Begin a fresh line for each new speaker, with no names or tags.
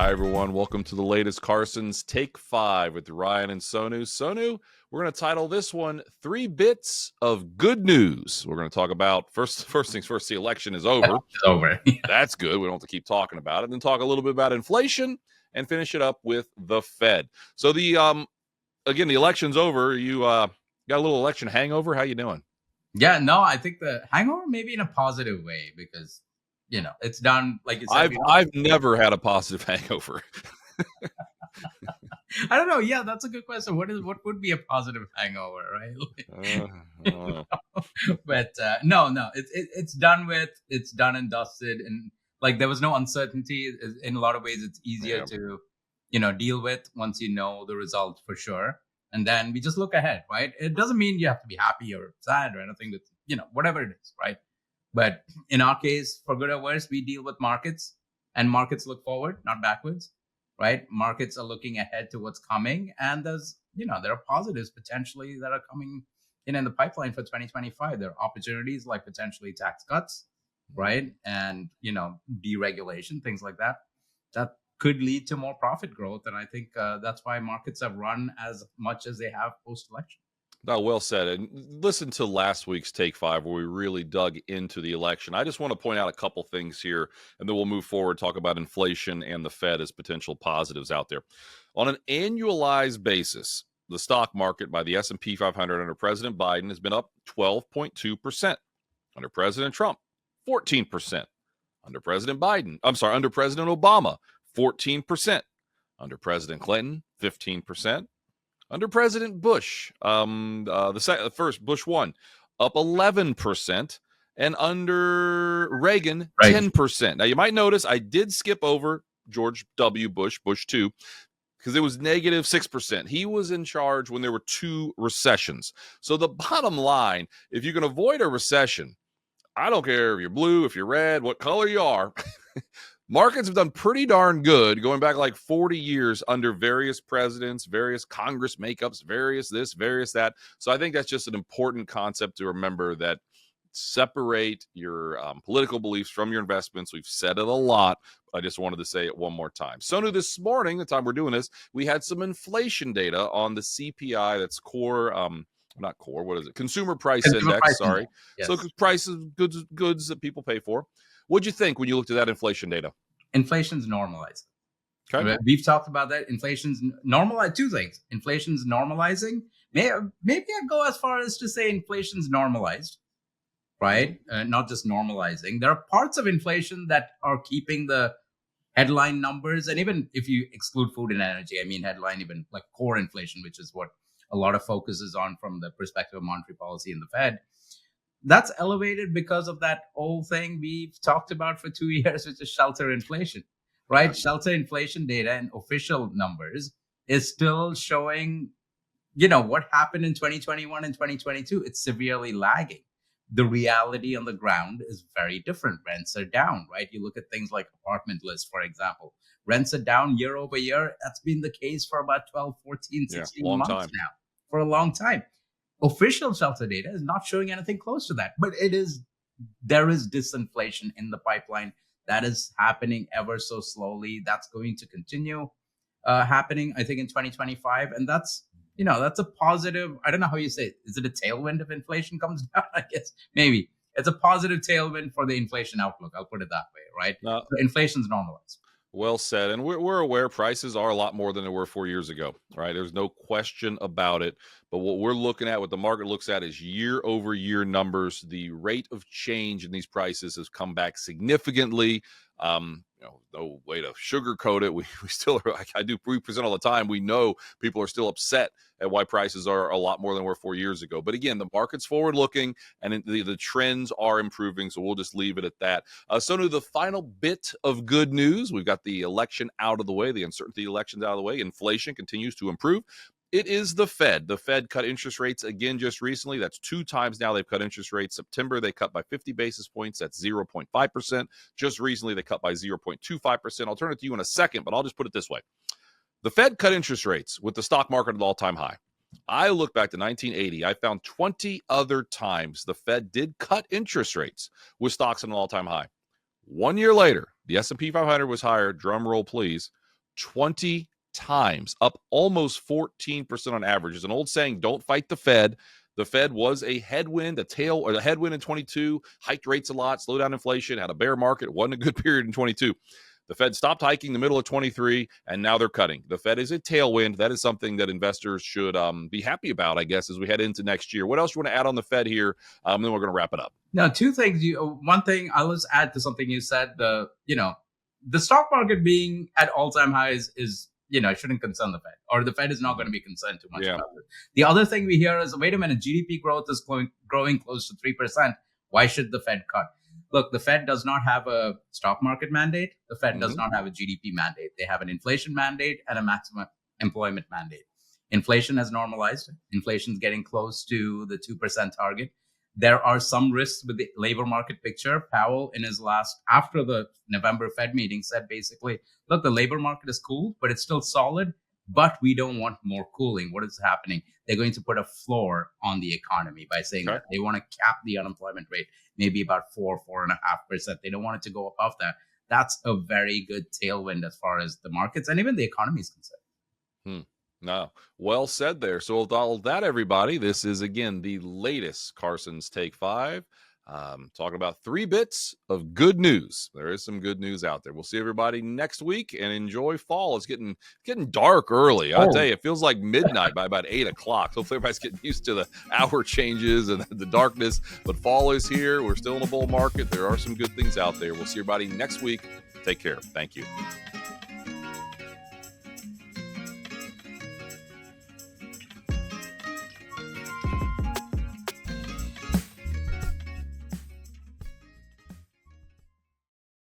Hi, everyone. Welcome to the latest Carson's Take 5 with Ryan and Sonu. Sonu, we're going to title this one, 3 Bits of Good News. We're going to talk about, first things first, the election is over.
It's over.
That's good. We don't have to keep talking about it. Then talk a little bit about inflation and finish it up with the Fed. So the election's over. You got a little election hangover. How you doing?
Yeah, no, I think the hangover maybe in a positive way because, it's done, like you said.
I've never had a positive hangover.
I don't know. Yeah, that's a good question. What would be a positive hangover, right? But no, it's done with. It's done and dusted, and like there was no uncertainty. In a lot of ways, it's easier to, deal with once you know the result for sure. And then we just look ahead, right? It doesn't mean you have to be happy or sad or anything with, whatever it is, right? But in our case, for good or worse, we deal with markets, and markets look forward, not backwards, right? Markets are looking ahead to what's coming. And there's, there are positives potentially that are coming in the pipeline for 2025. There are opportunities like potentially tax cuts, right? And, deregulation, things like that. That could lead to more profit growth. And I think that's why markets have run as much as they have post-election.
No, well said. And listen to last week's Take 5 where we really dug into the election. I just want to point out a couple things here, and then we'll move forward, talk about inflation and the Fed as potential positives out there. On an annualized basis, the stock market by the S&P 500 under President Biden has been up 12.2%. Under President Trump, 14%. Under President Obama, 14%. Under President Clinton, 15%. Under President Bush, the first Bush 1, up 11%, and under Reagan, 10%. Now, you might notice I did skip over George W. Bush, Bush 2, because it was negative 6%. He was in charge when there were 2 recessions. So the bottom line, if you can avoid a recession, I don't care if you're blue, if you're red, what color you are, markets have done pretty darn good going back like 40 years under various presidents, various Congress makeups, various this, various that. So I think that's just an important concept to remember, that separate your political beliefs from your investments. We've said it a lot. I just wanted to say it one more time. Sonu, this morning, the time we're doing this, we had some inflation data on the CPI. That's Consumer Price Index. Sorry. Yes. So prices, goods that people pay for. What'd you think when you looked at that inflation data?
Inflation's normalizing.
Okay.
We've talked about that. Inflation's normalized. 2 things. Inflation's normalizing. Maybe I'd go as far as to say inflation's normalized, right? Not just normalizing. There are parts of inflation that are keeping the headline numbers. And even if you exclude food and energy, I mean headline, even like core inflation, which is what a lot of focus is on from the perspective of monetary policy and the Fed. That's elevated because of that old thing we've talked about for 2 years, which is shelter inflation, right? Shelter inflation data and official numbers is still showing, what happened in 2021 and 2022. It's severely lagging. The reality on the ground is very different. Rents are down, right? You look at things like apartment lists, for example. Rents are down year over year. That's been the case for about 12, 14, 16 months now, for a long time. Official shelter data is not showing anything close to that, but there is disinflation in the pipeline that is happening ever so slowly. That's going to continue happening, I think, in 2025. And that's a positive. I don't know how you say it. Is it a tailwind if inflation comes down? I guess maybe it's a positive tailwind for the inflation outlook. I'll put it that way, right? So inflation's normalized.
Well said. And we're aware prices are a lot more than they were 4 years ago, right? There's no question about it. But what we're looking at, what the market looks at, is year over year numbers. The rate of change in these prices has come back significantly. No way to sugarcoat it. We still are, we present all the time. We know people are still upset at why prices are a lot more than were 4 years ago. But again, the market's forward looking and the trends are improving. So we'll just leave it at that. Sonu, the final bit of good news. We've got the election out of the way, the uncertainty elections out of the way. Inflation continues to improve. It is the Fed. The Fed cut interest rates again just recently. That's 2 times now they've cut interest rates. September, they cut by 50 basis points. That's 0.5%. Just recently, they cut by 0.25%. I'll turn it to you in a second, but I'll just put it this way. The Fed cut interest rates with the stock market at an all-time high. I look back to 1980. I found 20 other times the Fed did cut interest rates with stocks at an all-time high. 1 year later, the S&P 500 was higher, drum roll please, 20 times, up almost 14% on average. There's an old saying, don't fight the Fed. The Fed was a headwind, a headwind in 22, hiked rates a lot, slowed down inflation, had a bear market, wasn't a good period in 22. The Fed stopped hiking in the middle of 23, and now they're cutting. The Fed is a tailwind. That is something that investors should be happy about, I guess, as we head into next year. What else you want to add on the Fed here? Then we're going to wrap it up.
Now, two things. One thing I'll just add to something you said. The stock market being at all-time highs is, shouldn't concern the Fed, or the Fed is not going to be concerned too much about it. The other thing we hear is, wait a minute, GDP growth is growing close to 3%. Why should the Fed cut? Look, the Fed does not have a stock market mandate. The Fed does not have a GDP mandate. They have an inflation mandate and a maximum employment mandate. Inflation has normalized. Inflation is getting close to the 2% target. There are some risks with the labor market picture. Powell, in his after the November Fed meeting, said basically, look, the labor market is cool, but it's still solid, but we don't want more cooling. What is happening? They're going to put a floor on the economy by saying that they want to cap the unemployment rate, maybe about 4.5%. They don't want it to go above that. That's a very good tailwind as far as the markets and even the economy is concerned.
No, well said there. So with all of that, everybody, this is, again, the latest Carson's Take 5, talking about 3 bits of good news. There is some good news out there. We'll see everybody next week, and enjoy fall. It's getting dark early. I'll tell you, it feels like midnight by about 8 o'clock. Hopefully everybody's getting used to the hour changes and the darkness, but fall is here. We're still in a bull market. There are some good things out there. We'll see everybody next week. Take care. Thank you.